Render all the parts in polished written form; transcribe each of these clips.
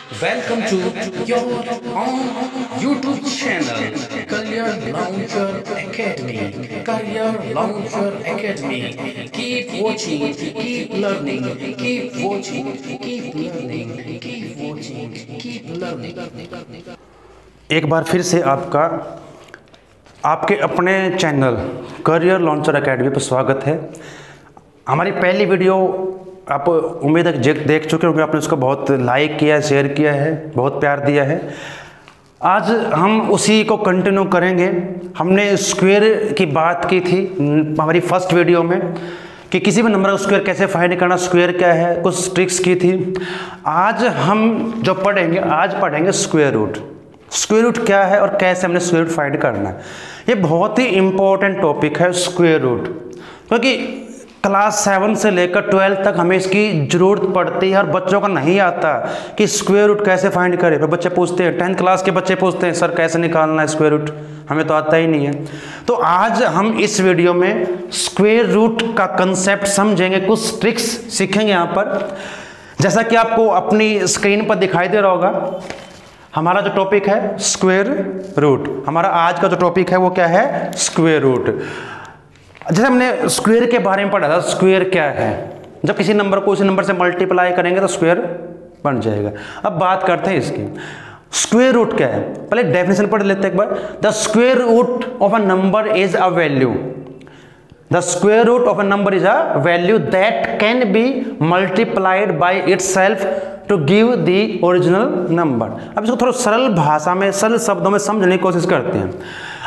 Welcome to your own YouTube channel, Career Launcher Academy. Career Launcher Academy. Keep watching, keep learning, keep watching, keep learning, keep watching, keep learning. एक बार फिर से आपके अपने channel career launcher academy पर स्वागत है। हमारी पहली वीडियो आप उम्मीद है देख चुके होंगे, आपने उसको बहुत लाइक किया, शेयर किया है, बहुत प्यार दिया है। आज हम उसी को कंटिन्यू करेंगे। हमने स्क्वायर की बात की थी हमारी फर्स्ट वीडियो में कि किसी भी नंबर का स्क्वायर कैसे फाइंड करना, स्क्वायर क्या है, कुछ ट्रिक्स की थी। आज हम जो पढ़ेंगे, आज पढ़ेंगे स्क्वायर रूट। स्क्वायर रूट क्या है और कैसे हमने स्क्वायर रूट फाइंड करना है। ये बहुत ही इंपॉर्टेंट टॉपिक है स्क्वायर रूट, क्योंकि क्लास 7 से लेकर 12 तक हमें इसकी ज़रूरत पड़ती है और बच्चों को नहीं आता कि स्क्वायर रूट कैसे फाइंड करें। फिर बच्चे पूछते हैं, 10th क्लास के बच्चे पूछते हैं, सर कैसे निकालना है स्क्वायर रूट, हमें तो आता ही नहीं है। तो आज हम इस वीडियो में स्क्वायर रूट का कंसेप्ट समझेंगे, कुछ ट्रिक्स सीखेंगे यहाँ पर। जैसा कि आपको अपनी स्क्रीन पर दिखाई दे रहा होगा, हमारा जो टॉपिक है स्क्वायर रूट। हमारा आज का जो टॉपिक है वो क्या है, स्क्वायर रूट। जैसे हमने स्क्वायर के बारे में पढ़ा था, स्क्वायर क्या है, जब किसी नंबर को उसी नंबर से मल्टीप्लाई करेंगे तो स्क्वायर बन जाएगा। अब बात करते हैं इसकी, स्क्वायर रूट क्या है। पहले डेफिनेशन पढ़ लेते हैं एक बार। The square root of a number is a value. The square root of a number is a value that can be multiplied by itself to give the original number. अब इसको थोड़ा सरल भाषा में, सरल शब्दों में समझने की कोशिश करते हैं।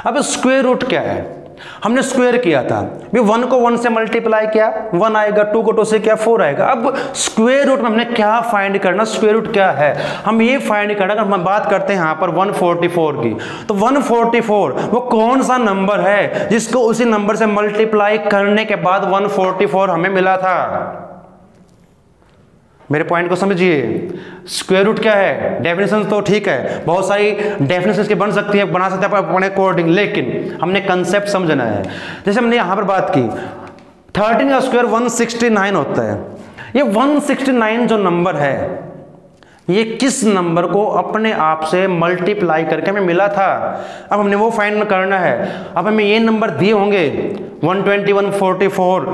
अब स्क्वायर रूट क्या है, हमने स्क्वायर किया था, 1 को 1 से मल्टीप्लाई किया, 1 आएगा, 2 को 2 से किया, 4 आएगा। अब स्क्वायर रूट में हमने क्या फाइंड करना, स्क्वायर रूट क्या है, हम ये फाइंड करना। अगर हम बात करते हैं यहाँ पर 144 की, तो 144 वो कौन सा नंबर है जिसको उसी नंबर से मल्टीप्लाई करने के बाद 144 हमें मिला था। मेरे पॉइंट को समझिए। स्क्वायर रूट क्या है, डेफिनेशन तो ठीक है, बहुत सारी डेफिनेशन की बन सकती है, बना सकते हैं अपने अकॉर्डिंग, लेकिन हमने कंसेप्ट समझना है। जैसे हमने यहां पर बात की 13 का स्क्वायर 169 होता है। ये 169 जो नंबर है, ये किस नंबर को अपने आप से मल्टीप्लाई करके हमें मिला था। अब हमने वो फाइंड करना है। अब हमें ये नंबर दिए होंगे 120, 144,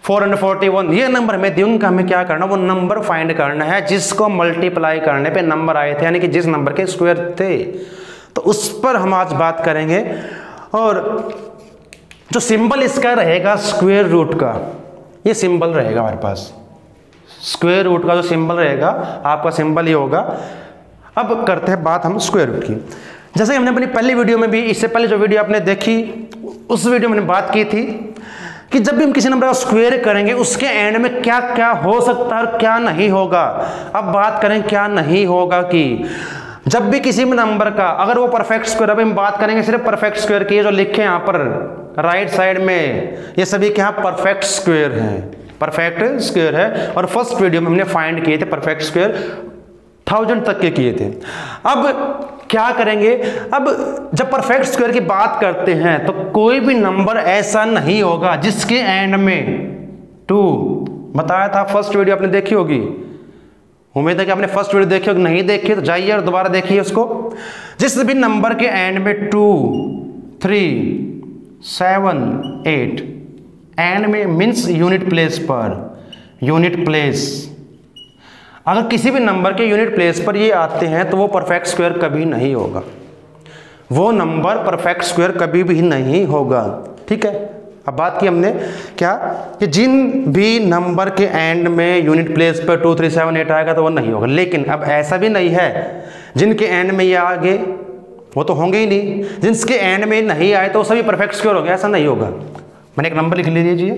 441, ये नंबर हमें दिए, हमें क्या करना, वो नंबर फाइंड करना है जिसको मल्टीप्लाई करने पे नंबर आए थे, यानी कि जिस नंबर के स्क्वायर थे। तो उस पर हम आज बात करेंगे। और जो सिंबल इसका रहेगा स्क्वायर रूट का, ये सिंबल रहेगा हमारे पास। स्क्वायर रूट का जो सिंबल रहेगा, आपका सिंबल ही होगा। अब करते हैं बात हम स्क्वायर रूट की। जैसे हमने अपनी पहली वीडियो में भी, इससे पहले जो वीडियो आपने देखी, उस वीडियो में हमने बात की थी कि जब भी हम किसी नंबर का स्क्वायर करेंगे उसके एंड में क्या क्या हो सकता है और क्या नहीं होगा। अब बात करें क्या नहीं होगा कि जब भी किसी भी नंबर का अगर वो परफेक्ट स्क्वायर, अभी हम बात करेंगे सिर्फ परफेक्ट स्क्वायर की, जो लिखे यहाँ पर राइट साइड में, ये सभी क्या परफेक्ट स्क्वायर हैं, परफेक्ट स्क्वायर है। और फर्स्ट वीडियो में हमने फाइंड किए थे परफेक्ट स्क्वायर 1000 तक के किए थे। अब क्या करेंगे, अब जब परफेक्ट स्क्वायर की बात करते हैं तो कोई भी नंबर ऐसा नहीं होगा जिसके एंड में 2, बताया था फर्स्ट वीडियो आपने देखी होगी, उम्मीद है कि आपने फर्स्ट वीडियो देखी होगी, नहीं देखी तो जाइए और दोबारा देखिए उसको। जिस भी नंबर के एंड में 2, 3, 7, 8 एंड में मीन्स यूनिट प्लेस पर, यूनिट प्लेस, अगर किसी भी नंबर के यूनिट प्लेस पर ये आते हैं तो वो परफेक्ट स्क्वायर कभी नहीं होगा, वो नंबर परफेक्ट स्क्वायर कभी भी नहीं होगा। ठीक है। अब बात की हमने क्या कि जिन भी नंबर के एंड में यूनिट प्लेस पर 2, 3, 7, 8 आएगा तो वो नहीं होगा। लेकिन अब ऐसा भी नहीं है जिनके एंड में ये आगे वो तो होंगे ही नहीं, जिनके एंड में नहीं आए तो सभी परफेक्ट स्क्वायर हो गया, ऐसा नहीं होगा। मैंने एक नंबर लिख लीजिए,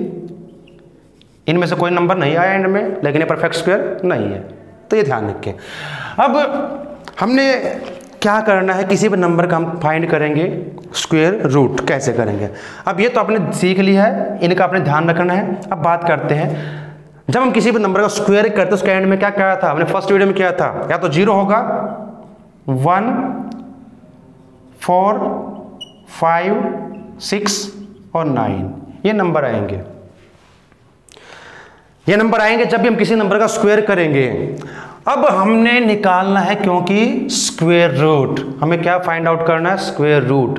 इनमें से कोई नंबर नहीं आया एंड में, लेकिन ये परफेक्ट स्क्वायर नहीं है, तो ये ध्यान रखें। अब हमने क्या करना है, किसी भी नंबर का हम फाइंड करेंगे स्क्वायर रूट कैसे करेंगे। अब ये तो आपने सीख लिया है, इनका आपने ध्यान रखना है। अब बात करते हैं, जब हम किसी भी नंबर का स्क्वायर करते हैं उसके एंड में क्या क्या था, हमने फर्स्ट वीडियो में किया था, या तो 0 होगा, 1, 4, 5, 6 और 9, ये नंबर आएंगे। ये नंबर आएंगे जब भी हम किसी नंबर का स्क्वायर करेंगे। अब हमने निकालना है, क्योंकि स्क्वायर रूट, हमें क्या फाइंड आउट करना है, स्क्वायर रूट।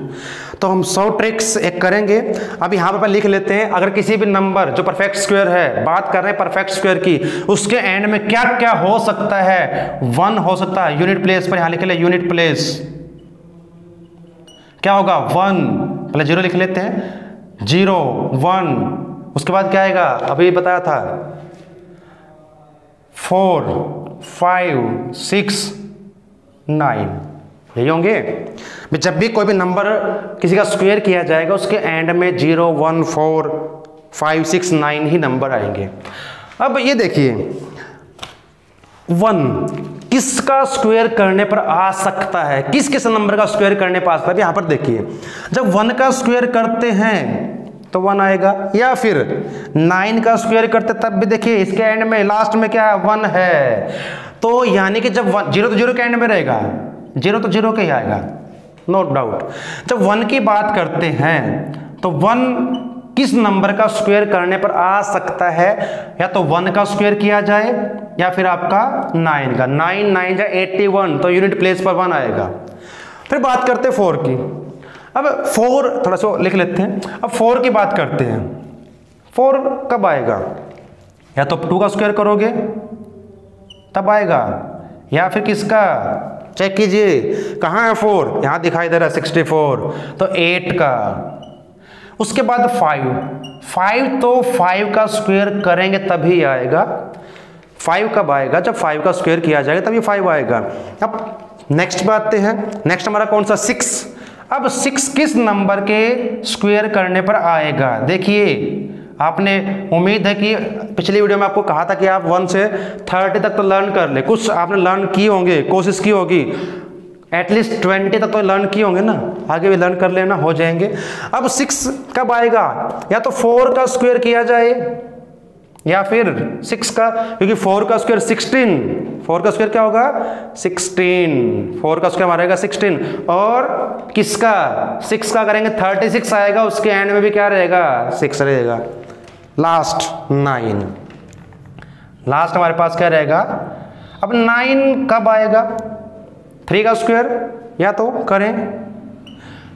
तो हम 100 ट्रिक्स एक करेंगे। अब यहाँ पर लिख लेते हैं, अगर किसी भी नंबर जो परफेक्ट स्क्वायर है, बात कर रहे हैं परफेक्ट स्क्वायर की, उसके एंड में क्या क्या हो सकता है, 1 हो सकता है। यूनिट प्लेस पर यहाँ लिख ले, यूनिट प्लेस क्या होगा, 1, पहले 0 लिख लेते हैं, 0 1, उसके बाद क्या आएगा, अभी बताया था 4 5 6 9, यही होंगे। जब भी कोई भी नंबर किसी का स्क्वायर किया जाएगा, उसके एंड में 0 1 4 5 6 9 ही नंबर आएंगे। अब ये देखिए 1 किसका स्क्वायर करने पर आ सकता है, किस किस नंबर का स्क्वायर करने पर आ सकता है। यहाँ पर देखिए, जब 1 का स्क्वायर करते हैं तो 1 आएगा, या फिर 9 का स्क्वायर करते तब भी देखिए इसके एंड में लास्ट में क्या है, 1 है। तो यानी कि जब 0 तो 0 के एंड में रहेगा, 0 तो 0 के ही आएगा, नो डाउट। जब 1 की बात करते हैं तो 1 किस नंबर का स्क्वायर करने पर आ सकता है, या तो 1 का स्क्वायर किया जाए या फिर आपका 9 का। 9 9 जा 81, तो यूनिट प्लेस पर 1 आएगा। फिर बात करते हैं 4 की। अब 4 थोड़ा सा लिख लेते हैं। अब 4 की बात करते हैं, 4 कब आएगा, या तो 2 का स्क्वायर करोगे तब आएगा, या फिर किसका, चेक कीजिए कहाँ है 4, यहाँ दिखाई दे रहा है 64, तो 8 का। उसके बाद 5 तो 5 का स्क्वायर करेंगे तभी आएगा। 5 कब आएगा, जब 5 का स्क्वायर किया जाएगा तभी 5 आएगा। अब नेक्स्ट बात आते हैं, नेक्स्ट हमारा कौन सा, 6। अब 6 किस नंबर के स्क्वायर करने पर आएगा। देखिए आपने, उम्मीद है कि पिछली वीडियो में आपको कहा था कि आप 1 से 30 तक तो लर्न कर ले, कुछ आपने लर्न किए होंगे, कोशिश की होगी, एटलीस्ट 20 तक तो लर्न किए होंगे ना, आगे भी लर्न कर लेना, हो जाएंगे। अब 6 कब आएगा, या तो 4 का स्क्वायर किया जाए या फिर 6 का, क्योंकि 4 का स्क्वायर 16, 4 का स्क्वायर क्या होगा 16, 4 का स्क्वायर मारेगा 16, और किसका 6 का करेंगे 36 आएगा, उसके एंड में भी क्या रहेगा 6 रहेगा। लास्ट 9, लास्ट हमारे पास क्या रहेगा। अब 9 कब आएगा, 3 का स्क्वायर, या तो करें,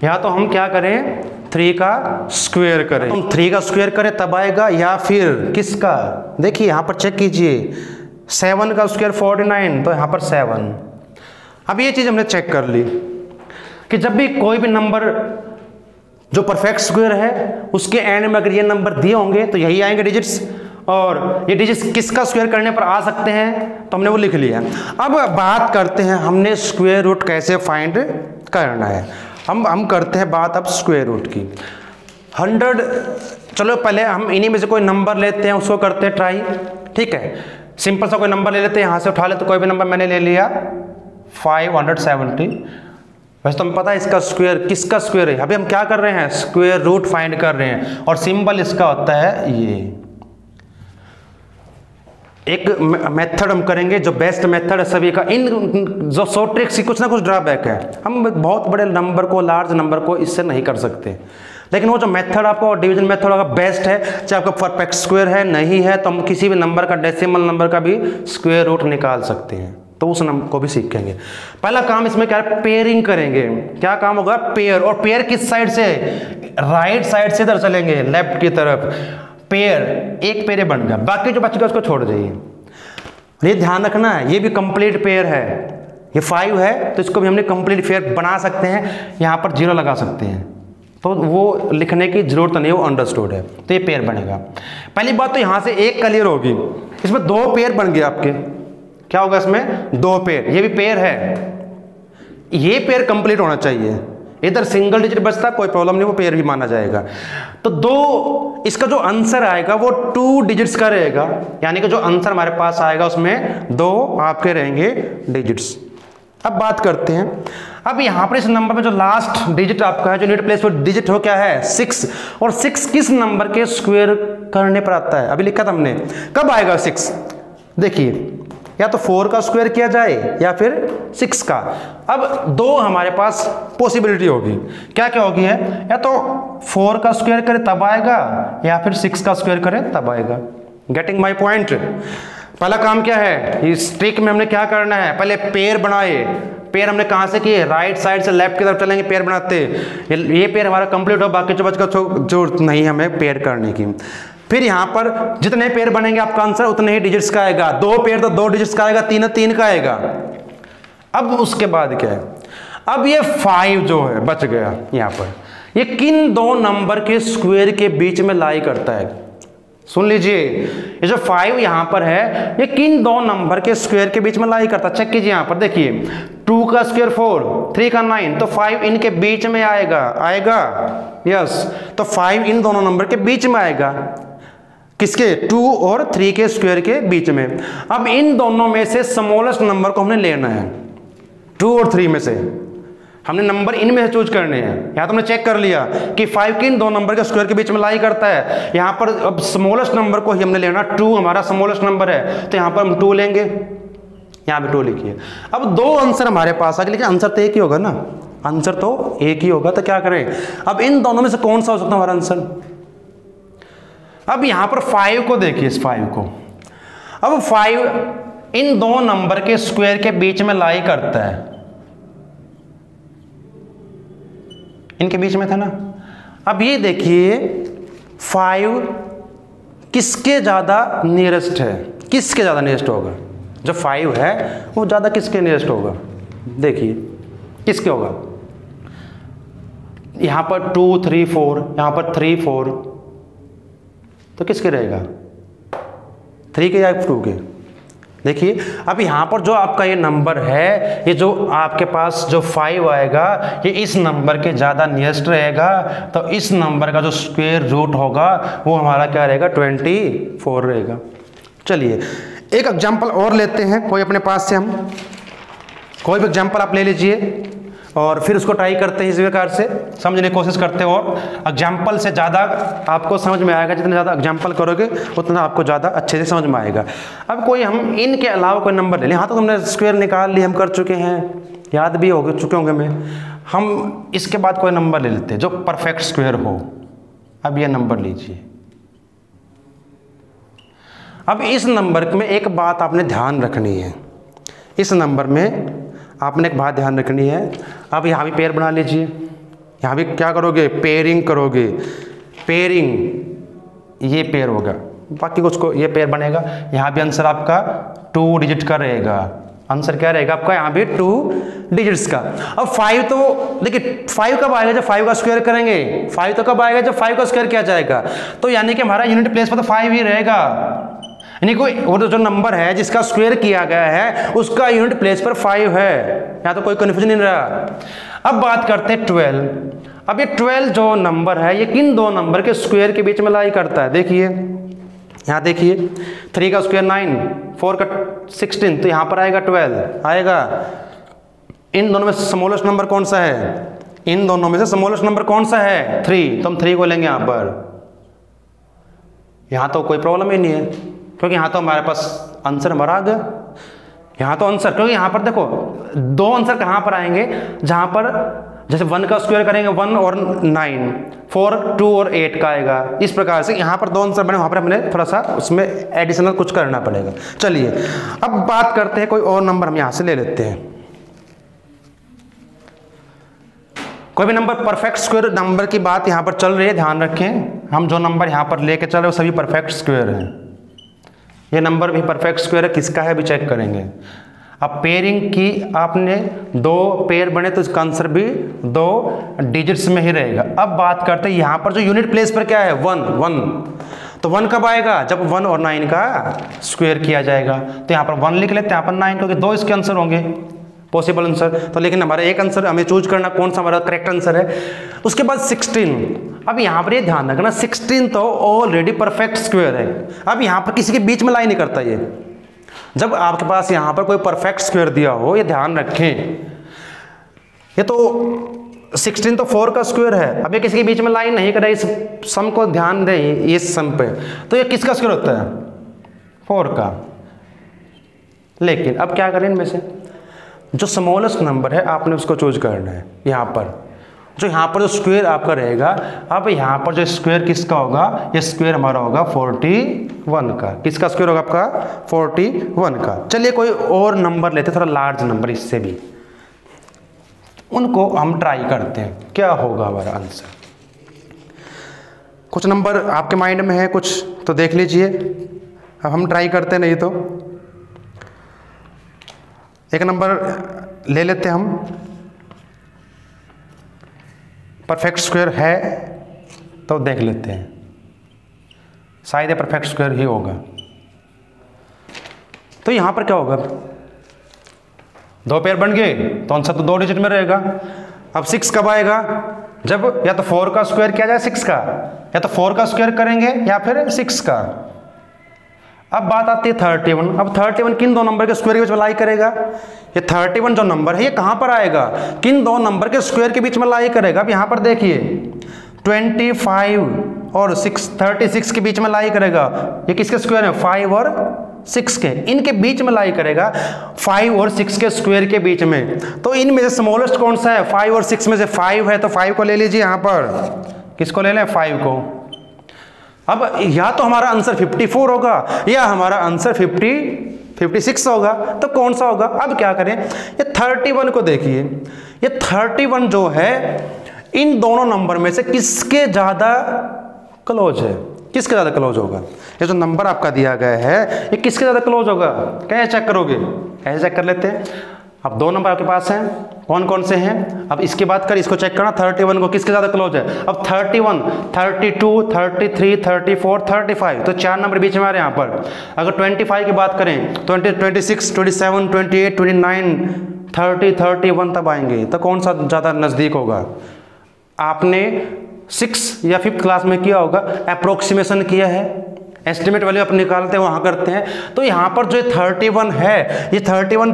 या तो हम क्या करें 3 का स्क्वायर करें, हम 3 का स्क्वायर करें तब आएगा, या फिर किसका, देखिए यहाँ पर चेक कीजिए 7 का स्क्वायर 49, तो यहाँ पर 7। अब ये चीज़ हमने चेक कर ली कि जब भी कोई भी नंबर जो परफेक्ट स्क्वायर है उसके एंड में अगर ये नंबर दिए होंगे तो यही आएंगे डिजिट्स, और ये डिजिट्स किसका स्क्वायर करने पर आ सकते हैं तो हमने वो लिख लिया। अब बात करते हैं हमने स्क्वायर रूट कैसे फाइंड करना है। हम करते हैं बात अब स्क्वायर रूट की। 100, चलो पहले हम इन्हीं में से कोई नंबर लेते हैं, उसको करते हैं ट्राई, ठीक है। सिंपल सा कोई नंबर ले लेते हैं, यहाँ से उठा लेते, कोई भी नंबर मैंने ले लिया 570। वैसे तो हमें पता है इसका स्क्वायर किसका स्क्वायर है, अभी हम क्या कर रहे हैं स्क्वायर रूट फाइंड कर रहे हैं, और सिंबल इसका होता है ये। एक मेथड हम करेंगे जो बेस्ट मेथड है सभी का, इन जो 100 ट्रिक्स की कुछ ना कुछ ड्रॉबैक है, हम बहुत बड़े नंबर को, लार्ज नंबर को इससे नहीं कर सकते, लेकिन वो जो मेथड आपको डिवीजन मेथड होगा बेस्ट है। चाहे आपका परफेक्ट स्क्वायर है नहीं है तो हम किसी भी नंबर का, डेसिमल नंबर का भी स्क्वायर रूट निकाल सकते हैं, तो उस नंबर को भी सीखेंगे। पहला काम इसमें क्या है, पेयरिंग करेंगे। क्या काम होगा, पेयर, और पेयर किस साइड से, राइट साइड से इधर चलेंगे, लेफ्ट की तरफ। पेयर, एक पेयर बन गया, बाकी जो बच गया उसको छोड़ जाइए। ये ध्यान रखना है ये भी कंप्लीट पेयर है, ये 5 है तो इसको भी हमने कंप्लीट पेयर बना सकते हैं, यहाँ पर 0 लगा सकते हैं, तो वो लिखने की जरूरत नहीं है, वो अंडरस्टूड है, तो ये पेयर बनेगा। पहली बात तो यहाँ से एक क्लियर होगी, इसमें 2 पेयर बन गए आपके। क्या होगा इसमें 2 पेयर, ये भी पेयर है, ये पेयर कंप्लीट होना चाहिए। इधर सिंगल डिजिट बचता कोई प्रॉब्लम नहीं, वो पेयर भी माना जाएगा। तो 2, इसका जो आंसर आएगा वो 2 डिजिट्स का रहेगा, यानी कि जो आंसर हमारे पास आएगा उसमें 2 आपके रहेंगे डिजिट्स। अब बात करते हैं, अब यहाँ पर इस नंबर में जो लास्ट डिजिट आपका है, जो यूनिट प्लेस पर डिजिट हो क्या है 6, और 6 किस नंबर के स्क्वायर करने पर आता है, अभी लिखा था हमने, कब आएगा 6, देखिए या तो 4 का स्क्वायर किया जाए या फिर 6 का। अब 2 हमारे पास पॉसिबिलिटी होगी, क्या क्या होगी है, या तो 4 का स्क्वायर करें तब आएगा, या फिर 6 का स्क्वायर करें तब आएगा। Getting my point. पहला काम क्या है, इस ट्रिक में हमने क्या करना है, पहले पेयर बनाए। पेयर हमने कहाँ से किए, राइट साइड से लेफ्ट की तरफ चलेंगे, पेयर बनाते। ये पेयर हमारा कंप्लीट हो, बाकी जो बचकर जरूरत नहीं हमें पेयर करने की। फिर यहाँ पर जितने पेयर बनेंगे आपका आंसर उतने ही डिजिट्स का आएगा। 2 पेयर तो 2 डिजिट्स का आएगा, 3 है 3 का आएगा। अब उसके बाद क्या है, अब ये 5 जो है बच गया यहाँ पर, ये किन 2 नंबर के स्क्वायर के बीच में लाई करता है। सुन लीजिए, ये जो 5 यहाँ पर है ये किन 2 नंबर के स्क्वायर के बीच में लाई करता है। चेक कीजिए यहाँ पर, देखिए 2 का स्क्वायर 4, 3 का 9, तो 5 इनके बीच में आएगा यस। तो 5 इन दोनों नंबर के बीच में आएगा, किसके, 2 और 3 के स्क्वायर के बीच में। अब इन दोनों में से स्मॉलेस्ट नंबर को हमने लेना है, 2 और 3 में से हमने नंबर इनमें से चूज करने हैं। यहाँ तो हमने चेक कर लिया कि 5 किन 2 नंबर के स्क्वायर के बीच में लाई करता है। यहाँ पर अब स्मॉलेस्ट नंबर को ही हमने लेना, 2 हमारा स्मॉलेस्ट नंबर है, तो यहाँ पर हम 2 लेंगे, यहाँ पे 2 लिखिए। अब 2 आंसर हमारे पास आ गए, लेकिन आंसर तो एक ही होगा ना, आंसर तो एक ही होगा, तो क्या करें, अब इन दोनों में से कौन सा हो सकता है हमारा आंसर। अब यहाँ पर 5 को देखिए, इस 5 को, अब 5 इन 2 नंबर के स्क्वायर के बीच में लाई करता है, इनके बीच में था ना। अब ये देखिए 5 किसके ज़्यादा नियरेस्ट है, किसके ज़्यादा नियरेस्ट होगा, जो 5 है वो ज़्यादा किसके नियरेस्ट होगा, देखिए किसके होगा। यहाँ पर 2 3 4, यहाँ पर 3 4, तो किसके रहेगा, 3 के या 2 के। देखिए अब यहाँ पर जो आपका ये नंबर है, ये जो आपके पास जो 5 आएगा ये इस नंबर के ज़्यादा नियरेस्ट रहेगा, तो इस नंबर का जो स्क्वायर रूट होगा वो हमारा क्या रहेगा, 24 रहेगा। चलिए एक एग्जांपल और लेते हैं, कोई अपने पास से हम कोई भी एग्जांपल आप ले लीजिए और फिर उसको ट्राई करते हैं, इस प्रकार से समझने की कोशिश करते हैं। और एग्जाम्पल से ज़्यादा आपको समझ में आएगा, जितना ज़्यादा एग्जाम्पल करोगे उतना आपको ज़्यादा अच्छे से समझ में आएगा। अब कोई हम इनके अलावा कोई नंबर ले लें। हाँ तो हमने स्क्वायर निकाल लिए, हम कर चुके हैं, याद भी हो चुके होंगे मैं। हम इसके बाद कोई नंबर ले लेते हैं जो परफेक्ट स्क्वायर हो। अब ये नंबर लीजिए। अब इस नंबर में एक बात आपने ध्यान रखनी है, इस नंबर में आपने एक बात ध्यान रखनी है। अब यहाँ भी पेयर बना लीजिए, यहाँ भी क्या करोगे, पेयरिंग करोगे। पेयरिंग ये पेयर होगा, बाकी कुछ को ये पेयर बनेगा। यहाँ भी आंसर आपका 2 डिजिट का रहेगा, आंसर क्या रहेगा आपका यहाँ भी 2 डिजिट्स का। अब 5 तो देखिए 5 कब आएगा, जब 5 का स्क्वायर करेंगे। 5 तो कब आएगा, जब 5 का स्क्वायर किया जाएगा। तो यानी कि हमारा यूनिट प्लेस पर तो 5 ही रहेगा, यानी कोई वो जो नंबर है जिसका स्क्वायर किया गया है उसका यूनिट प्लेस पर 5 है। यहाँ तो कोई कन्फ्यूजन नहीं रहा। अब बात करते हैं 12। अब ये 12 जो नंबर है ये किन 2 नंबर के स्क्वायर के बीच में लाई करता है। देखिए यहाँ देखिए 3 का स्क्वायर 9, 4 का 16, तो यहाँ पर आएगा 12 आएगा। इन दोनों में स्मॉलेस्ट नंबर कौन सा है, इन दोनों में से स्मॉलेस्ट नंबर कौन सा है, 3, तो हम 3 को लेंगे यहाँ पर। यहाँ तो कोई प्रॉब्लम ही नहीं है, क्योंकि यहाँ तो हमारे पास आंसर हमारा आ गया। यहाँ तो आंसर, क्योंकि यहाँ पर देखो 2 आंसर कहाँ पर आएंगे, जहाँ पर जैसे 1 का स्क्वायर करेंगे 1 और 9, 4 2 और 8 का आएगा। इस प्रकार से यहाँ पर 2 आंसर बने, वहाँ पर हमने थोड़ा सा उसमें एडिशनल कुछ करना पड़ेगा। चलिए अब बात करते हैं, कोई और नंबर हम यहाँ से ले लेते हैं। कोई भी नंबर परफेक्ट स्क्वायर नंबर की बात यहाँ पर चल रही है, ध्यान रखें। हम जो नंबर यहाँ पर लेके चल रहे हैं वो सभी परफेक्ट स्क्वायर हैं। ये नंबर भी परफेक्ट स्क्वायर है, किसका है भी चेक करेंगे। अब पेयरिंग की आपने 2 पेयर बने तो इसका आंसर भी 2 डिजिट्स में ही रहेगा। अब बात करते हैं यहाँ पर जो यूनिट प्लेस पर क्या है 1, तो 1 कब आएगा, जब 1 और 9 का स्क्वायर किया जाएगा। तो यहाँ पर 1 लिख लेते हैं, यहाँ पर 9, क्योंकि 2 इसके आंसर होंगे पॉसिबल आंसर। तो लेकिन हमारा एक आंसर हमें चूज करना कौन सा हमारा करेक्ट आंसर है। उसके बाद 16। अब यहाँ पर ये ध्यान रखना 16 तो ऑलरेडी परफेक्ट स्क्वायर है। अब यहाँ पर किसी के बीच में लाई नहीं करता ये। जब आपके पास यहाँ पर कोई परफेक्ट स्क्वायर दिया हो, ये ध्यान रखें, ये तो 16 तो 4 का स्क्वायर है। अब ये किसी के बीच में लाइन नहीं कर रहा है, इस सम को ध्यान दें, इस सम पे। तो ये किसका स्क्वायर होता है 4 का। लेकिन अब क्या करें, इनमें से जो स्मॉलेस्ट नंबर है आपने उसको चूज करना है यहाँ पर, जो यहाँ पर जो स्क्वायर आपका रहेगा, अब यहाँ पर जो स्क्वायर किसका होगा, ये स्क्वायर हमारा होगा 41 का। किसका स्क्वायर होगा आपका 41 का। चलिए कोई और नंबर लेते हैं, थोड़ा लार्ज नंबर, इससे भी उनको हम ट्राई करते हैं क्या होगा हमारा आंसर। कुछ नंबर आपके माइंड में है कुछ तो देख लीजिए, अब हम ट्राई करते हैं। नहीं तो एक नंबर ले लेते हैं हम, परफेक्ट स्क्वायर है तो देख लेते हैं, शायद ये परफेक्ट स्क्वायर ही होगा। तो यहां पर क्या होगा, 2 पेयर बन गए तो आंसर तो 2 डिजिट में रहेगा। अब 6 कब आएगा, जब या तो 4 का स्क्वायर किया जाए 6 का, या तो 4 का स्क्वायर करेंगे या फिर 6 का। अब बात आती है 31। अब 31 किन 2 नंबर के स्क्वायर के बीच में लाई करेगा, ये 31 जो नंबर है ये कहां पर आएगा, किन 2 नंबर के स्क्वायर के बीच में लाई करेगा। अब यहां पर देखिए 25 और 36 के बीच में लाई करेगा। ये किसके स्क्वायर है, 5 और 6 के, इनके बीच में लाई करेगा, 5 और 6 के स्क्वायर के बीच में। तो इनमें से स्मॉलेस्ट कौन सा है, 5 और 6 में से 5 है तो 5 को ले लीजिए। यहां पर किसको ले लें, 5 को। अब या तो हमारा आंसर 54 होगा या हमारा आंसर 56 होगा, तो कौन सा होगा। अब क्या करें, ये 31 को देखिए, ये 31 जो है इन दोनों नंबर में से किसके ज्यादा क्लोज है, किसके ज्यादा क्लोज होगा। ये जो नंबर आपका दिया गया है ये किसके ज्यादा क्लोज होगा, कैसे चेक करोगे, कैसे चेक कर लेते हैं। अब 2 नंबर आपके पास हैं, कौन कौन से हैं। अब इसके बाद कर इसको चेक करना, 31 को किसके ज्यादा क्लोज है। अब 31, 32, 33, 34, 35, तो 4 नंबर बीच में आ रहे हैं यहाँ पर। अगर 25 की बात करें 20, 26, 27, 28, 29, 30, 31 तब आएंगे, तो कौन सा ज़्यादा नज़दीक होगा। आपने 6 या 5th क्लास में किया होगा, अप्रोक्सीमेशन किया है, एस्टिमेट वैल्यू आप निकालते हैं वहाँ करते हैं। तो यहाँ पर जो 31 है ये 31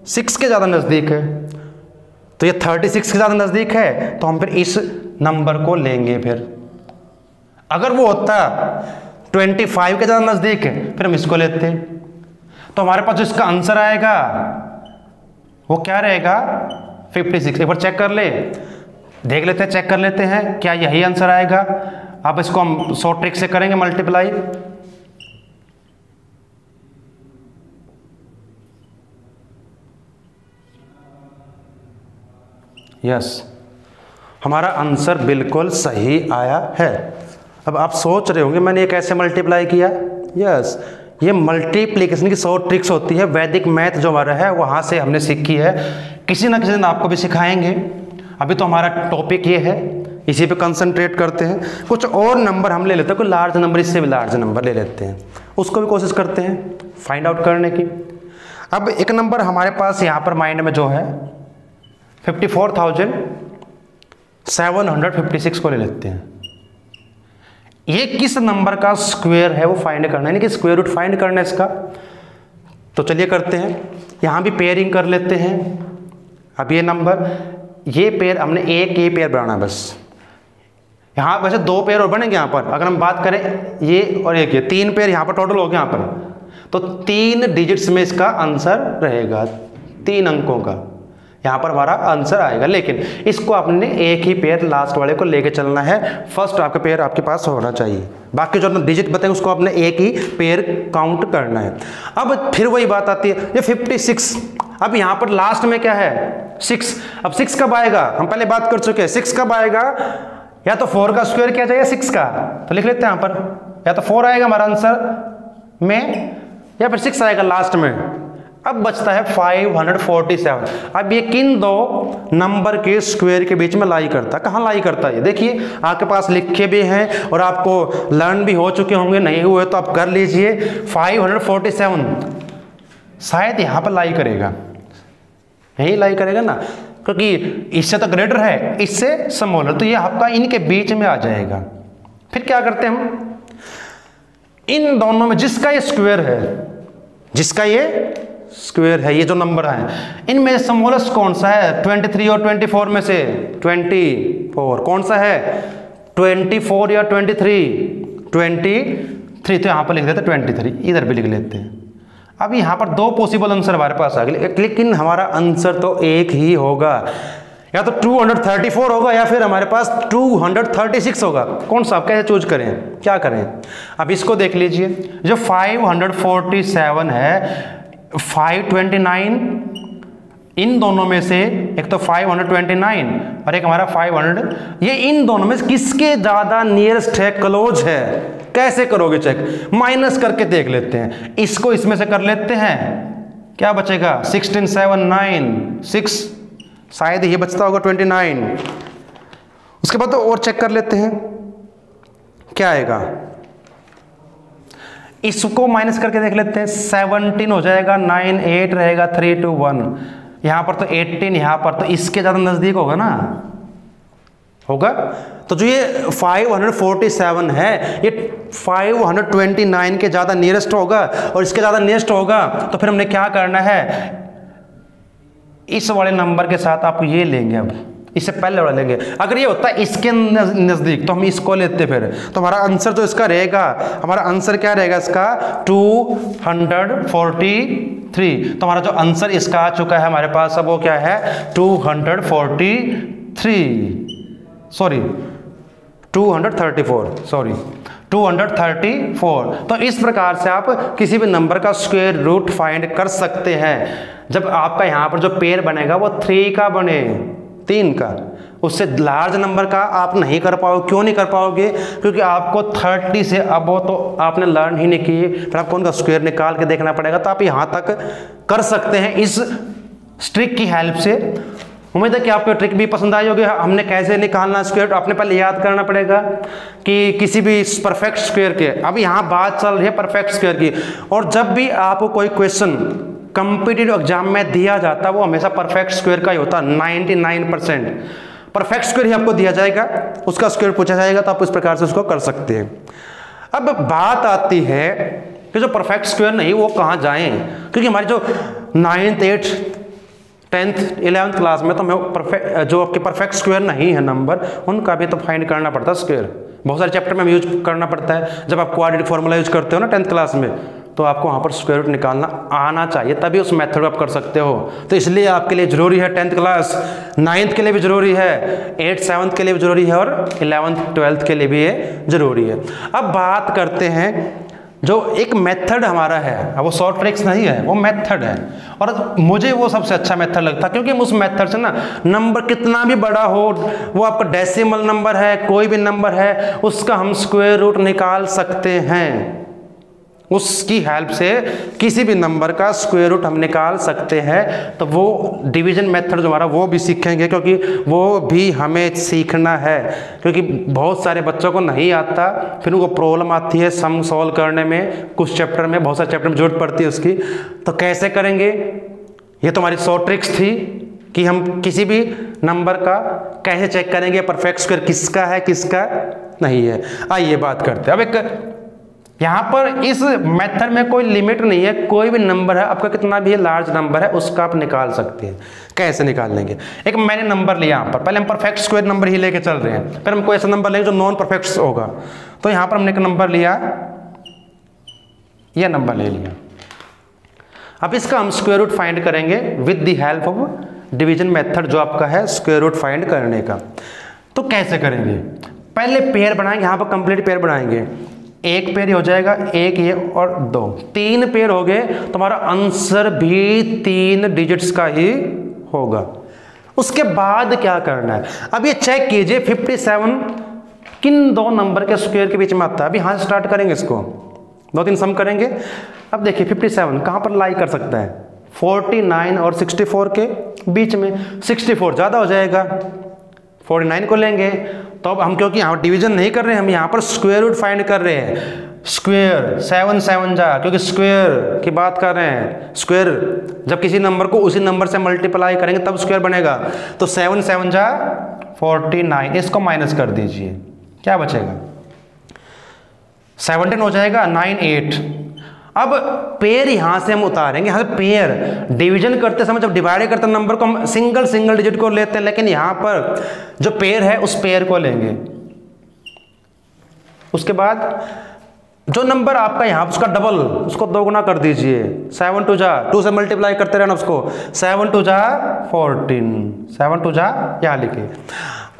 36 के ज़्यादा नज़दीक है, तो ये 36 के ज़्यादा नज़दीक है तो हम फिर इस नंबर को लेंगे। फिर अगर वो होता 25 के ज़्यादा नज़दीक है फिर हम इसको लेते। तो हमारे पास जो इसका आंसर आएगा वो क्या रहेगा, 56। एक बार चेक कर ले, देख लेते हैं, चेक कर लेते हैं क्या यही आंसर आएगा। अब इसको हम शॉर्ट ट्रिक से करेंगे मल्टीप्लाई। यस, हमारा आंसर बिल्कुल सही आया है। अब आप सोच रहे होंगे मैंने ये कैसे मल्टीप्लाई किया। यस, ये मल्टीप्लिकेशन की शॉर्ट ट्रिक्स होती है, वैदिक मैथ जो हमारा है वहाँ से हमने सीखी है। किसी ना किसी दिन आपको भी सिखाएंगे। अभी तो हमारा टॉपिक ये है, इसी पे कंसंट्रेट करते हैं। कुछ और नंबर हम ले लेते हैं, कोई लार्ज नंबर, इससे भी लार्ज नंबर ले लेते हैं, उसको भी कोशिश करते हैं फाइंड आउट करने की। अब एक नंबर हमारे पास यहाँ पर माइंड में जो है 54,756 को ले लेते हैं। ये किस नंबर का स्क्वायर है वो फाइंड करना है, यानी कि स्क्वायर रूट फाइंड करना है इसका। तो चलिए करते हैं, यहाँ भी पेयरिंग कर लेते हैं। अब ये नंबर, ये पेयर हमने एक ये पेयर बनाना है बस। यहाँ वैसे 2 पेयर और बनेंगे यहाँ पर, अगर हम बात करें ये और एक ये 3 पेयर यहाँ पर टोटल हो गया यहाँ पर। तो 3 डिजिट्स में इसका आंसर रहेगा, 3 अंकों का यहाँ पर हमारा आंसर आएगा। लेकिन इसको आपने एक ही पेयर लास्ट वाले को लेके चलना है। फर्स्ट आपका पेयर आपके पास होना चाहिए, बाकी जो डिजिट बताएंगे उसको आपने एक ही पेयर काउंट करना है। अब फिर वही बात आती है, ये 56। अब यहाँ पर लास्ट में क्या है, 6। अब 6 कब आएगा, हम पहले बात कर चुके हैं। 6 कब आएगा, या तो 4 का स्क्वायर किया जाए या 6 का, तो लिख लेते हैं यहाँ पर, या तो 4 आएगा हमारा आंसर में या फिर 6 आएगा लास्ट में। अब बचता है 547। अब ये किन 2 नंबर के स्क्वायर के बीच में लाई करता है, कहाँ लाई करता है ये देखिए, आपके पास लिखे भी हैं और आपको लर्न भी हो चुके होंगे, नहीं हुए तो आप कर लीजिए। 547 शायद यहाँ पर लाई करेगा, यही लाई करेगा ना, क्योंकि इससे तो ग्रेटर है, इससे स्मॉलर, तो ये आपका इनके बीच में आ जाएगा। फिर क्या करते हैं हम, इन दोनों में जिसका ये स्क्वायर है, जिसका ये स्क्वायर है, ये जो नंबर है, इनमें स्मॉलेस्ट कौन सा है, 23 और 24 में से 24 कौन सा है, 24 या 23, तो यहाँ पर लिख देते 23, इधर भी लिख लेते हैं। अब यहाँ पर 2 पॉसिबल आंसर हमारे पास आ गए, लेकिन हमारा आंसर तो एक ही होगा। या तो 234 होगा या फिर हमारे पास 236 होगा। कौन सा, आप कैसे चूज करें, क्या करें। अब इसको देख लीजिए, जो 547 है, 529, इन दोनों में से एक तो 529 और एक हमारा 500, ये इन दोनों में से किसके ज़्यादा नियरेस्ट है, क्लोज है। कैसे करोगे चेक, माइनस करके देख लेते हैं। इसको इसमें से कर लेते हैं, क्या बचेगा, 16 7 9 6, शायद ये बचता होगा 29। उसके बाद तो और चेक कर लेते हैं क्या आएगा। इसको माइनस करके देख लेते हैं, 17 हो जाएगा, 9 8 रहेगा, 3 2 1, यहां पर तो 18, यहां पर तो इसके ज्यादा नजदीक होगा ना, होगा। तो जो ये 547 है ये 529 के ज़्यादा नियरेस्ट होगा और इसके ज़्यादा नियरेस्ट होगा। तो फिर हमने क्या करना है, इस वाले नंबर के साथ आप ये लेंगे, अब इससे पहले वाला लेंगे। अगर ये होता है इसके नज़दीक तो हम इसको लेते, फिर तो हमारा आंसर जो इसका रहेगा, हमारा आंसर क्या रहेगा इसका, 243। तो हमारा जो आंसर इसका आ चुका है हमारे पास, अब वो क्या है, 234। तो इस प्रकार से आप किसी भी नंबर का स्क्वायर रूट फाइंड कर सकते हैं। जब आपका यहाँ पर जो पेयर बनेगा वो 3 का बने, 3 का, उससे लार्ज नंबर का आप नहीं कर पाओगे। क्यों नहीं कर पाओगे, क्योंकि आपको 30 से अब वो तो आपने लर्न ही नहीं किए, फिर आपको उनका स्क्वायर निकाल के देखना पड़ेगा। तो आप यहाँ तक कर सकते हैं इस ट्रिक की हेल्प से। उम्मीद है कि आपको ट्रिक भी पसंद आई होगी। हमने कैसे निकालना स्क्वायर, आपने पहले याद करना पड़ेगा कि किसी भी परफेक्ट स्क्वायर के, अब यहाँ बात चल रही है परफेक्ट स्क्वायर की, और जब भी आपको कोई क्वेश्चन कॉम्पिटिटिव एग्जाम में दिया जाता है वो हमेशा परफेक्ट स्क्वायर का ही होता है। 99% परफेक्ट स्क्वायर ही आपको दिया जाएगा, उसका स्क्वायर पूछा जाएगा, तो आप इस प्रकार से उसको कर सकते हैं। अब बात आती है कि जो परफेक्ट स्क्वायर नहीं वो कहाँ जाएं, क्योंकि हमारी जो 9th 8th 10th 11th class में तो हमें परफेक्ट, जो आपके परफेक्ट स्क्वायर नहीं है नंबर, उनका भी तो फाइंड करना पड़ता है स्क्वायर। बहुत सारे चैप्टर में हम यूज करना पड़ता है। जब आप क्वाड्रेटिक फॉर्मूला यूज करते हो ना 10th क्लास में, तो आपको वहाँ पर स्क्वायर रूट निकालना आना चाहिए, तभी उस मेथड आप कर सकते हो। तो इसलिए आपके लिए ज़रूरी है 10th क्लास, 9th के लिए भी ज़रूरी है, 8th 7th के लिए भी ज़रूरी है, और 11th 12th के लिए भी ये ज़रूरी है। अब बात करते हैं जो एक मेथड हमारा है, अब वो शॉर्ट ट्रिक्स नहीं है, वो मेथड है, और मुझे वो सबसे अच्छा मेथड लगता है, क्योंकि उस मेथड से ना नंबर कितना भी बड़ा हो, वो आपका डेसिमल नंबर है, कोई भी नंबर है, उसका हम स्क्वायर रूट निकाल सकते हैं। उसकी हेल्प से किसी भी नंबर का स्क्वायर रूट हम निकाल सकते हैं। तो वो डिवीजन मेथड जो हमारा वो भी सीखेंगे, क्योंकि वो भी हमें सीखना है, क्योंकि बहुत सारे बच्चों को नहीं आता, फिर उनको प्रॉब्लम आती है सम सॉल्व करने में, कुछ चैप्टर में, बहुत सारे चैप्टर में जरूरत पड़ती है उसकी। तो कैसे करेंगे, ये तो हमारी शॉर्ट ट्रिक्स थी कि हम किसी भी नंबर का कैसे चेक करेंगे परफेक्ट स्क्वायर किसका है किसका नहीं है। आइए बात करते हैं। अब एक यहाँ पर इस मेथड में कोई लिमिट नहीं है, कोई भी नंबर है आपका, कितना भी लार्ज नंबर है उसका आप निकाल सकते हैं। कैसे निकाल लेंगे, एक मैंने नंबर लिया यहाँ पर, पहले हम परफेक्ट स्क्वायर नंबर ही लेके चल रहे हैं, फिर हम कोई ऐसा नंबर लेंगे जो नॉन परफेक्ट होगा। तो यहाँ पर हमने एक नंबर लिया, यह नंबर ले लिया। अब इसका हम स्क्वायर रूट फाइंड करेंगे with the help of division method, जो आपका है स्क्वायर रूट फाइंड करने का। तो कैसे करेंगे, पहले पेयर बनाएंगे, यहाँ पर कंप्लीट पेयर बनाएंगे। एक पेयर हो जाएगा, एक ये और 2, 3 पेयर हो गए, तो हमारा आंसर भी 3 डिजिट्स का ही होगा। उसके बाद क्या करना है, अब ये चेक कीजिए 57 किन 2 नंबर के स्क्वायर के बीच में आता है। अभी यहाँ से स्टार्ट करेंगे, इसको 2-3 सम करेंगे। अब देखिए 57 कहाँ पर लाई कर सकता है, 49 और 64 के बीच में। 64 ज़्यादा हो जाएगा, 49 को लेंगे। तो अब हम क्योंकि यहाँ डिवीजन नहीं कर रहे हैं, हम यहाँ पर स्क्वायर रूट फाइंड कर रहे हैं। स्क्वायर 7 7 जा, क्योंकि स्क्वायर की बात कर रहे हैं। स्क्वायर जब किसी नंबर को उसी नंबर से मल्टीप्लाई करेंगे तब स्क्वायर बनेगा। तो 7 7 जा 49, इसको माइनस कर दीजिए, क्या बचेगा, 17 हो जाएगा, 9 8। अब पेयर यहां से हम उतारेंगे, यहाँ पेयर डिवीजन करते समय जब डिवाइड करते नंबर को हम सिंगल डिजिट को लेते हैं, लेकिन यहां पर जो पेयर है उस पेयर को लेंगे। उसके बाद जो नंबर आपका यहाँ उसका डबल, उसको 2 गुना कर दीजिए। 7 2 जा 2 से मल्टीप्लाई करते रहना उसको। 7 2 जा 14, 7 2 जा यहाँ लिखिए।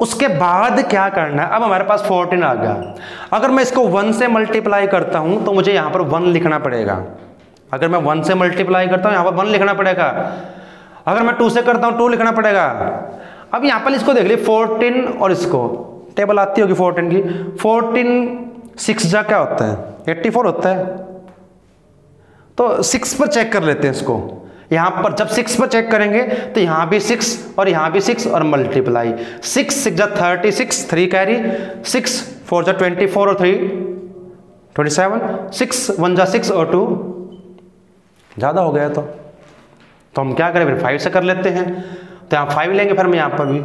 उसके बाद क्या करना है, अब हमारे पास 14 आ गया। अगर मैं इसको 1 से मल्टीप्लाई करता हूँ तो मुझे यहाँ पर 1 लिखना पड़ेगा। अगर मैं 1 से मल्टीप्लाई करता हूँ यहाँ पर 1 लिखना पड़ेगा। अगर मैं 2 से करता हूँ 2 लिखना पड़ेगा। अब यहाँ पर इसको देख लीजिए 14 और इसको टेबल आती होगी 14 की। 14 6 जा क्या होता है 84 होता है। तो 6 पर चेक कर लेते हैं इसको। यहाँ पर जब 6 पर चेक करेंगे तो यहाँ भी 6 और यहाँ भी 6 और मल्टीप्लाई 6 6 जा 36, 3 कैरी, 6 4 जा 24 और 3 27, 6 1 जा 6 और 2 ज़्यादा हो गया। तो हम क्या करें फिर 5 से कर लेते हैं। तो यहाँ 5 लेंगे फिर हम यहाँ पर भी।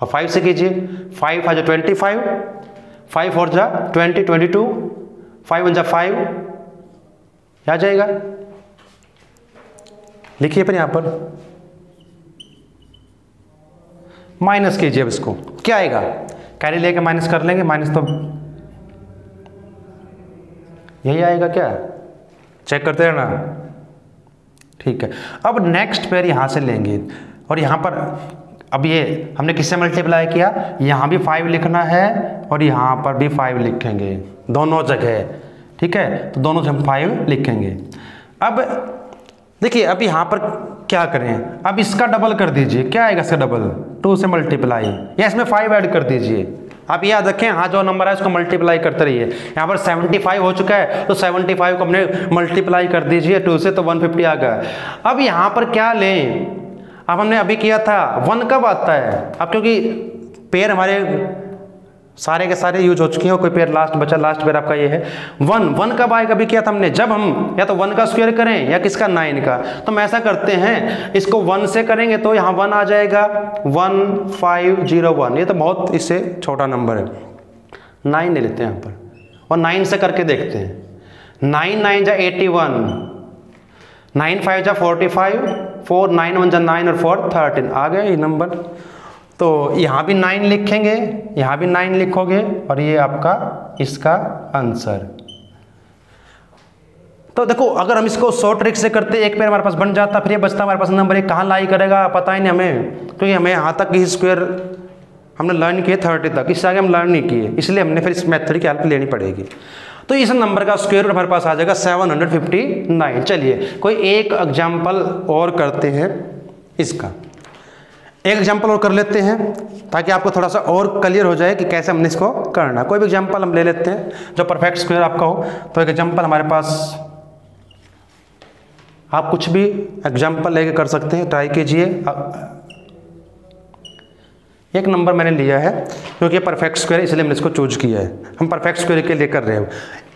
अब 5 से कीजिए। 5 5 जा 25, 5 4 जा 20 22, 5 1 जा 5 आ जाएगा। लिखिए फिर यहाँ पर माइनस कीजिए। अब इसको क्या आएगा, कैरी लेके माइनस कर लेंगे। माइनस तो यही आएगा क्या, चेक करते रहना। ठीक है, अब नेक्स्ट पेयर यहाँ से लेंगे और यहाँ पर अब ये हमने किससे मल्टीप्लाई किया, यहाँ भी 5 लिखना है और यहाँ पर भी 5 लिखेंगे दोनों जगह। ठीक है, तो दोनों जगह हम 5 लिखेंगे। अब देखिए अब यहाँ पर क्या करें, अब इसका डबल कर दीजिए। क्या आएगा इसका डबल, 2 से मल्टीप्लाई या इसमें 5 ऐड कर दीजिए। आप याद रखें, हाँ जो नंबर है उसको मल्टीप्लाई करते रहिए। यहाँ पर 75 हो चुका है तो 75 को हमने मल्टीप्लाई कर दीजिए 2 से, तो 150 आ गया। अब यहाँ पर क्या लें, अब हमने अभी किया था 1 कब आता है, अब क्योंकि पेयर हमारे सारे के सारे यूज हो चुके हैं, कोई पेयर लास्ट बचा, लास्ट पेयर आपका ये है 1 कब आएगा, अभी किया था हमने जब हम या तो 1 का स्क्वायर करें या किसका 9 का। तो हम ऐसा करते हैं, इसको 1 से करेंगे तो यहाँ 1 आ जाएगा 1501। ये तो बहुत इससे छोटा नंबर है, 9 ले लेते हैं यहाँ पर और 9 से करके देखते हैं। 9 9 जा 81, 9 5 जा 45, 4 9 1 जा 9 और 4 13 आ गए ये नंबर। तो यहाँ भी 9 लिखेंगे, यहाँ भी 9 लिखोगे और ये आपका इसका आंसर। तो देखो अगर हम इसको शॉर्ट ट्रिक से करते एक पेयर हमारे पास बन जाता, फिर ये बचता हमारे पास नंबर 1 कहाँ लाई करेगा पता ही नहीं हमें, क्योंकि हमें यहाँ तक ही स्क्वायर हमने लर्न किए 30 तक, इससे आगे हम लर्न नहीं किए, इसलिए हमने फिर इस मेथड की हेल्प लेनी पड़ेगी। तो इस नंबर का स्क्वायर रूट हमारे पास आ जाएगा 759। चलिए कोई एक एग्जाम्पल और करते हैं, इसका एक एग्जाम्पल और कर लेते हैं ताकि आपको थोड़ा सा और क्लियर हो जाए कि कैसे हमने इसको करना। कोई भी एग्जाम्पल हम ले लेते हैं जो परफेक्ट स्क्वायर आपका हो। तो एक एग्जाम्पल हमारे पास, आप कुछ भी एग्जाम्पल लेके कर सकते हैं, ट्राई कीजिए। एक नंबर मैंने लिया है क्योंकि परफेक्ट स्क्वायर इसलिए मैंने इसको चूज किया है, हम परफेक्ट स्क्वायर के लिए कर रहे हैं।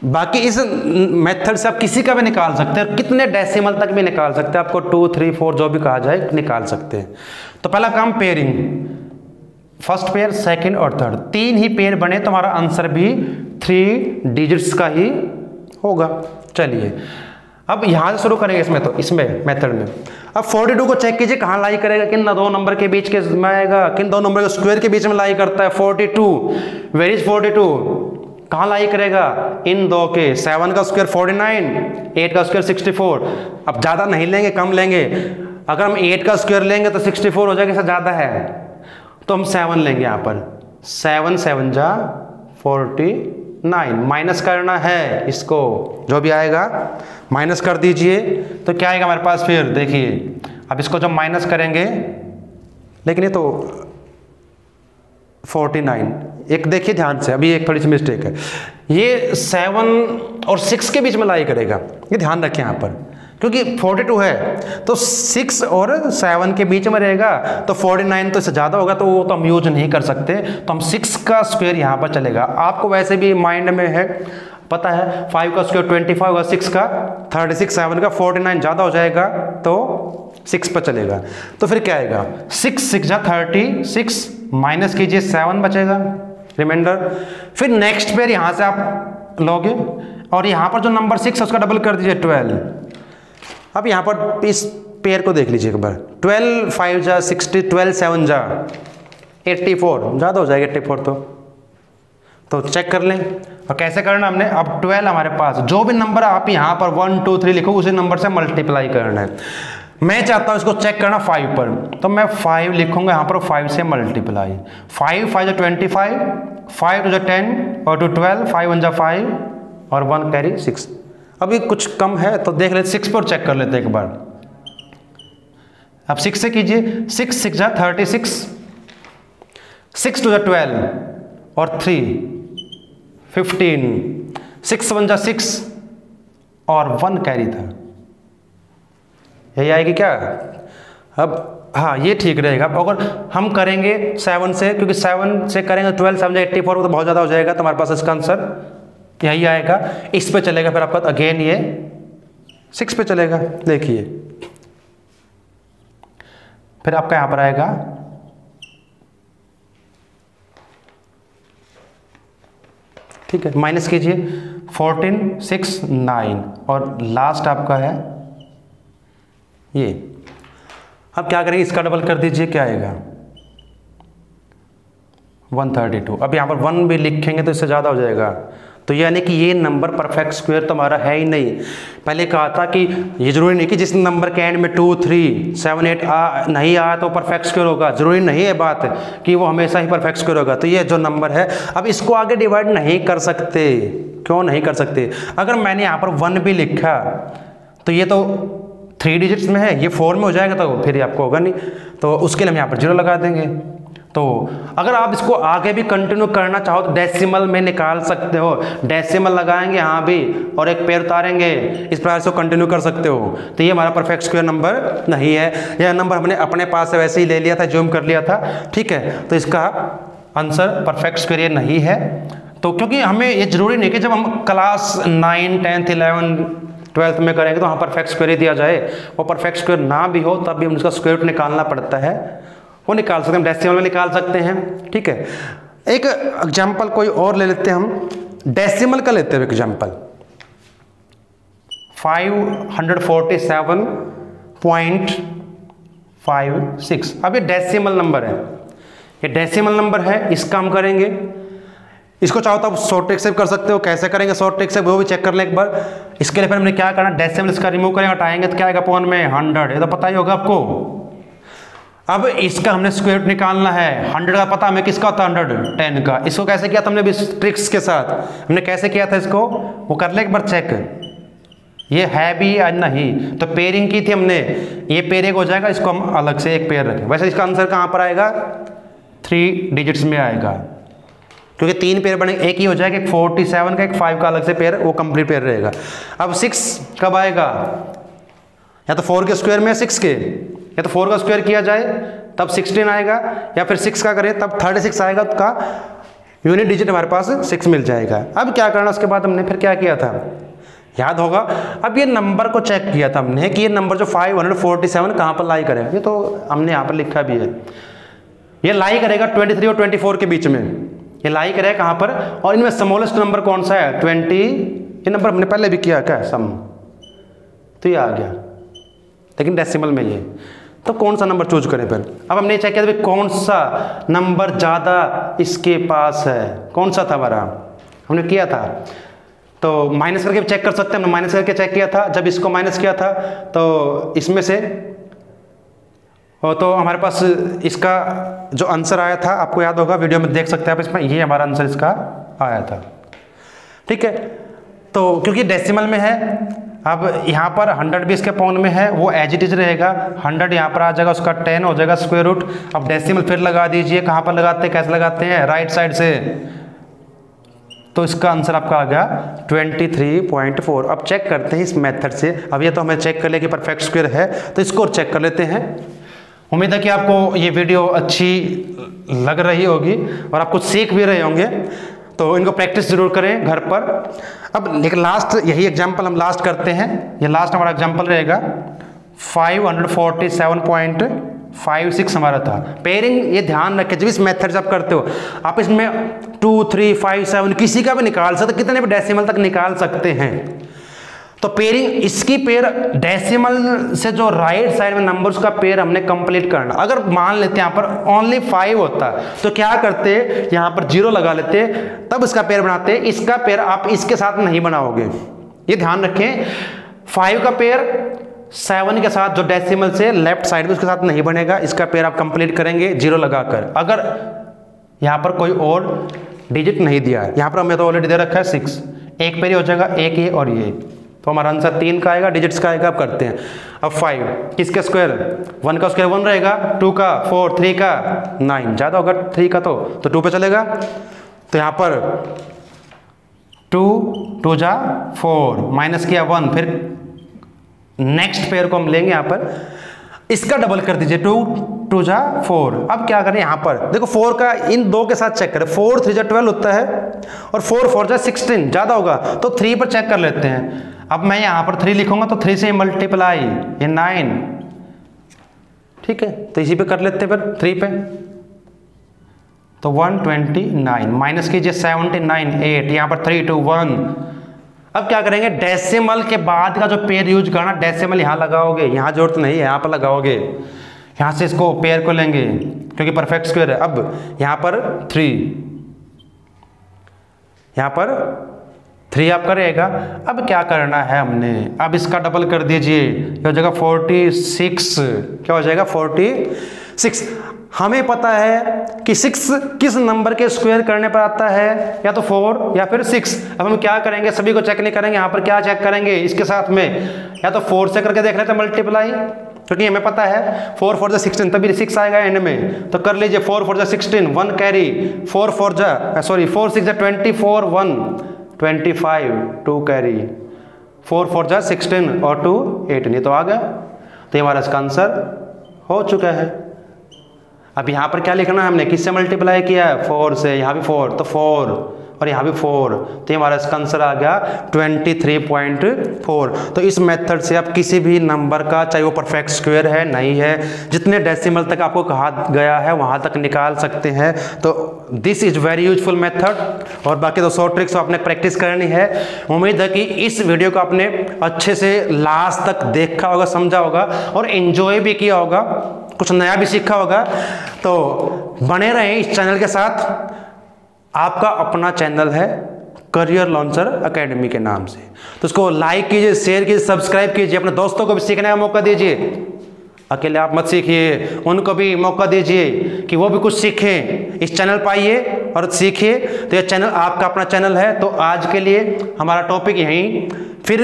बाकी इस मेथड से आप किसी का भी निकाल सकते हैं, कितने डेसिमल तक भी निकाल सकते हैं, आपको 2 3 4 जो भी कहा जाए निकाल सकते हैं। तो पहला काम पेयरिंग, फर्स्ट पेयर सेकंड और थर्ड, 3 ही पेयर बने तो हमारा आंसर भी 3 डिजिट्स का ही होगा। चलिए अब यहाँ से शुरू करेंगे इसमें मेथड में। अब 42 को चेक कीजिए कहाँ लाई करेगा, किन दो नंबर के बीच के में आएगा, किन दो नंबर के स्क्वायर के बीच में लाई करता है। 42 वेर इज 42 कहाँ लाई करेगा, इन दो के। 7 का स्क्वायर 49, 8 का स्क्वायर 64। अब ज़्यादा नहीं लेंगे, कम लेंगे। अगर हम 8 का स्क्वायर लेंगे तो 64 हो जाएगा, इससे ज़्यादा है तो हम 7 लेंगे यहाँ पर। 7 7 जा 49, माइनस करना है इसको, जो भी आएगा माइनस कर दीजिए। तो क्या आएगा हमारे पास, फिर देखिए अब इसको जब माइनस करेंगे, लेकिन ये तो 49, एक देखिए ध्यान से, अभी एक थोड़ी सी मिस्टेक है, ये 7 और 6 के बीच में लाई करेगा, ये ध्यान रखें यहाँ पर, क्योंकि 42 है तो 6 और 7 के बीच में रहेगा, तो 49 तो इससे ज़्यादा होगा, तो वो तो हम यूज नहीं कर सकते। तो हम 6 का स्क्वायर यहाँ पर चलेगा। आपको वैसे भी माइंड में है, पता है 5 का स्क्वायर 25 होगा, 6 का 36, 7 का 49 ज़्यादा हो जाएगा तो 6 पर चलेगा। तो फिर क्या आएगा, 6 6 जा 36, माइनस कीजिए 7 बचेगा रिमाइंडर। फिर नेक्स्ट पेयर यहाँ से आप लोगे और यहाँ पर जो नंबर 6 है उसका डबल कर दीजिए 12। अब यहाँ पर इस पेयर को देख लीजिए एक बार, 12 5 जा 60, 12 7 जा 84, ज़्यादा हो जाएगा 84 तो तो चेक कर लें। और कैसे करना हमने, अब 12 हमारे पास जो भी नंबर आप यहाँ पर 1 2 3 लिखो उसी नंबर से मल्टीप्लाई करना है। मैं चाहता हूँ इसको चेक करना 5 पर, तो मैं 5 लिखूंगा यहाँ पर, 5 से मल्टीप्लाई। 5 5 25, 5 2 10 और 2 12, 5 1 5 और 1 कैरी 6। अभी कुछ कम है तो देख लेते, 6 पर चेक कर लेते एक बार। अब 6 से कीजिए, 6 6 36, 6 2 12 और 3 15, 6 1 6 और 1 कैरी था। यही आएगी क्या? अब हाँ ये ठीक रहेगा। अब अगर हम करेंगे 7 से, क्योंकि 7 से करेंगे 12 7 84 तो बहुत ज़्यादा हो जाएगा, तो हमारे पास इसका आंसर यही आएगा। इस पे चलेगा फिर आपका अगेन ये 6 पे चलेगा। देखिए फिर आपका यहाँ पर आएगा ठीक है, माइनस कीजिए 14 6 9 और लास्ट आपका है ये। अब क्या करेंगे, इसका डबल कर दीजिए, क्या आएगा 132। अब यहाँ पर 1 भी लिखेंगे तो इससे ज़्यादा हो जाएगा, तो यानी कि ये नंबर परफेक्ट स्क्वायर तो हमारा है ही नहीं। पहले कहा था कि ये जरूरी नहीं कि जिस नंबर के एंड में 2 3 7 8 नहीं आया तो परफेक्ट स्क्वायर होगा, जरूरी नहीं है बात कि वो हमेशा ही परफेक्ट स्क्वायर होगा। तो ये जो नंबर है, अब इसको आगे डिवाइड नहीं कर सकते। क्यों नहीं कर सकते? अगर मैंने यहाँ पर 1 भी लिखा तो ये तो 3 डिजिट्स में है, ये 4 में हो जाएगा तो फिर आपको होगा नहीं, तो उसके लिए हम यहाँ पर 0 लगा देंगे। तो अगर आप इसको आगे भी कंटिन्यू करना चाहो तो डेसिमल में निकाल सकते हो, डेसिमल लगाएंगे यहाँ भी और एक पेड़ उतारेंगे, इस प्रकार से कंटिन्यू कर सकते हो। तो ये हमारा परफेक्ट स्क्वायर नंबर नहीं है, यह नंबर हमने अपने पास से वैसे ही ले लिया था, जूम कर लिया था, ठीक है। तो इसका आंसर परफेक्ट स्क्वायर ये नहीं है। तो क्योंकि हमें ये जरूरी नहीं कि जब हम क्लास 9 10th 11 12th में करेंगे तो वहाँ परफेक्ट स्क्वायर ही दिया जाए, वो परफेक्ट स्क्वायर ना भी हो तब भी हम उसका स्क्वायर रूट निकालना पड़ता है, वो निकाल सकते हैं, हम डेसिमल में निकाल सकते हैं, ठीक है। एक एग्जाम्पल कोई और ले लेते हैं, हम डेसिमल का लेते हैं एग्जाम्पल 547.56। अब ये डेसिमल नंबर है, ये डेसिमल नंबर है, इसका हम करेंगे। इसको चाहो तो आप शॉर्ट ट्रिक से कर सकते हो, कैसे करेंगे शॉर्ट ट्रिक से वो भी चेक कर लें एक बार। इसके लिए फिर हमने क्या करना, डेसिमल इसका रिमूव करेंगे, हटाएंगे तो क्या आएगा अपॉन में 100, ये तो पता ही होगा आपको। अब इसका हमने स्क्वायर रूट निकालना है, 100 का पता हमें किसका होता है 110 का। इसको कैसे किया था हमने भी ट्रिक्स के साथ, हमने कैसे किया था इसको वो कर ले एक बार चेक, ये है भी या नहीं। तो पेयरिंग की थी हमने, ये पेयर एक हो जाएगा, इसको हम अलग से एक पेयर रखें। वैसे इसका आंसर कहाँ पर आएगा, 3 डिजिट्स में आएगा, क्योंकि 3 पेयर बने, एक ही हो जाएगा, एक 47 का एक 5 का अलग से पेयर, वो कंप्लीट पेयर रहेगा। अब 6 कब आएगा, या तो 4 के स्क्वायर में 6 के, या तो 4 का स्क्वायर किया जाए तब 16 आएगा, या फिर 6 का करें तब 36 आएगा, तो का यूनिट डिजिट हमारे पास 6 मिल जाएगा। अब क्या करना, उसके बाद हमने फिर क्या किया था याद होगा। अब ये नंबर को चेक किया था हमने कि ये नंबर जो 547 कहाँ पर लाई करेगा, ये तो हमने यहाँ पर लिखा भी है, ये लाई करेगा 23 और 24 के बीच में, ये लाई करेगा कहाँ पर, और इनमें स्मॉलेस्ट नंबर कौन सा है 20। ये नंबर हमने पहले भी किया क्या सम, तो ये आ गया, लेकिन डेसिमल में ये, तो कौन सा नंबर चूज करें फिर। अब हमने चेक किया था कौन सा नंबर ज़्यादा इसके पास है, कौन सा था हमारा, हमने किया था। तो माइनस करके चेक कर सकते हैं, हमने माइनस करके चेक किया था। जब इसको माइनस किया था तो इसमें से तो हमारे पास इसका जो आंसर आया था, आपको याद होगा, वीडियो में देख सकते हैं आप, इसमें ये हमारा आंसर इसका आया था, ठीक है। तो क्योंकि डेसिमल में है, अब यहाँ पर 100 भी इसके पॉइंट में है, वो एज इट इज रहेगा, 100 यहाँ पर आ जाएगा, उसका 10 हो जाएगा स्क्वायर रूट। अब डेसिमल फिर लगा दीजिए, कहाँ पर लगाते हैं, कैसे लगाते हैं, राइट साइड से, तो इसका आंसर आपका आ गया 23.4। अब चेक करते हैं इस मेथड से। अब ये तो हमें चेक कर लिया कि परफेक्ट स्क्वायर है, तो इसको चेक कर लेते हैं। उम्मीद है कि आपको ये वीडियो अच्छी लग रही होगी और आप कुछ सीख भी रहे होंगे, तो इनको प्रैक्टिस जरूर करें घर पर। अब एक लास्ट यही एग्जांपल हम लास्ट करते हैं, ये लास्ट हमारा एग्जांपल रहेगा 547.56 हमारा था। पेयरिंग ये ध्यान रखें, जब इस मेथड से आप करते हो, आप इसमें 2 3 5 7 किसी का भी निकाल सकते, कितने भी डेसिमल तक निकाल सकते हैं। तो पेयरिंग, इसकी पेयर डेसिमल से जो राइट साइड में नंबर्स का पेयर हमने कंप्लीट करना। अगर मान लेते हैं यहाँ पर ओनली 5 होता तो क्या करते, यहाँ पर 0 लगा लेते, तब इसका पेयर बनाते। इसका पेयर आप इसके साथ नहीं बनाओगे, ये ध्यान रखें। 5 का पेयर 7 के साथ जो डेसिमल से लेफ्ट साइड में उसके साथ नहीं बनेगा, इसका पेयर आप कंप्लीट करेंगे 0 लगाकर। अगर यहाँ पर कोई और डिजिट नहीं दिया है, यहाँ पर हमें तो ऑलरेडी दे रखा है 6, एक पेयर हो जाएगा, एक ये और ये, तो हमारा आंसर 3 का आएगा, डिजिट्स का आएगा। आप करते हैं अब 5 किसके स्क्वायर, 1 का स्क्वायर 1 रहेगा, 2 का 4, 3 का 9, ज़्यादा होगा 3 का तो 2 पे चलेगा। तो यहाँ पर 2 2 जा 4 माइनस किया 1, फिर नेक्स्ट पेयर को हम लेंगे यहाँ पर, इसका डबल कर दीजिए 2 2 जा 4। अब क्या करें, यहाँ पर देखो 4 का इन 2 के साथ चेक करें, 4 3 जा 12 होता है और 4 4 जा 16, ज़्यादा होगा तो 3 पर चेक कर लेते हैं। अब मैं यहाँ पर 3 लिखूंगा तो 3 से मल्टीप्लाई, ये 9, ठीक है, तो इसी पे कर लेते हैं फिर 3 पे, तो 129 माइनस कीजिए 79 8, यहाँ पर 3 2 1। अब क्या करेंगे, डेसिमल के बाद का जो पेयर यूज करना, डेसिमल यहाँ लगाओगे, यहाँ जरूरत नहीं है, यहाँ पर लगाओगे, यहाँ से इसको पेयर को लेंगे क्योंकि परफेक्ट स्क्वायर है। अब यहाँ पर 3, यहाँ पर 3 आप करेगा। अब क्या करना है हमने, अब इसका डबल कर दीजिए, क्या हो जाएगा 46, क्या हो जाएगा 46। हमें पता है कि 6 किस नंबर के स्क्वायर करने पर आता है, या तो 4 या फिर 6। अब हम क्या करेंगे, सभी को चेक नहीं करेंगे, यहाँ पर क्या चेक करेंगे, इसके साथ में या तो 4 से करके देख रहे थे मल्टीप्लाई, क्योंकि हमें पता है 4 4 जा 16, तभी 6 आएगा एंड में, तो कर लीजिए 4 4 जा 16, 1 कैरी, 4 6 जा 24, 1 25, 2 कैरी, 4 4 जा 16 और 2 18, तो आ गया। तो ये हमारा इसका आंसर हो चुका है। अब यहाँ पर क्या लिखना है, हमने किससे मल्टीप्लाई किया है, 4 से, यहाँ भी 4 तो 4 और यहाँ भी 4, तो हमारा इसका आंसर आ गया 23.4। तो इस मेथड से आप किसी भी नंबर का, चाहे वो परफेक्ट स्क्वायर है नहीं है, जितने डेसिमल तक आपको कहा गया है वहाँ तक निकाल सकते हैं। तो this is very useful method. और बाकी तो 100 ट्रिक्स आपने प्रैक्टिस करनी है। उम्मीद है कि इस वीडियो को आपने अच्छे से लास्ट तक देखा होगा, समझा होगा और एंजॉय भी किया होगा, कुछ नया भी सीखा होगा। तो बने रहें इस चैनल के साथ। आपका अपना चैनल है करियर लॉन्चर एकेडमी के नाम से, तो उसको लाइक कीजिए, शेयर कीजिए, सब्सक्राइब कीजिए, अपने दोस्तों को भी सीखने का मौका दीजिए। अकेले आप मत सीखिए, उनको भी मौका दीजिए कि वो भी कुछ सीखें। इस चैनल पर आइए और सीखिए। तो ये चैनल आपका अपना चैनल है। तो आज के लिए हमारा टॉपिक यहीं, फिर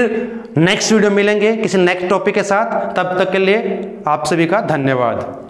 नेक्स्ट वीडियो मिलेंगे किसी नेक्स्ट टॉपिक के साथ। तब तक के लिए आप सभी का धन्यवाद।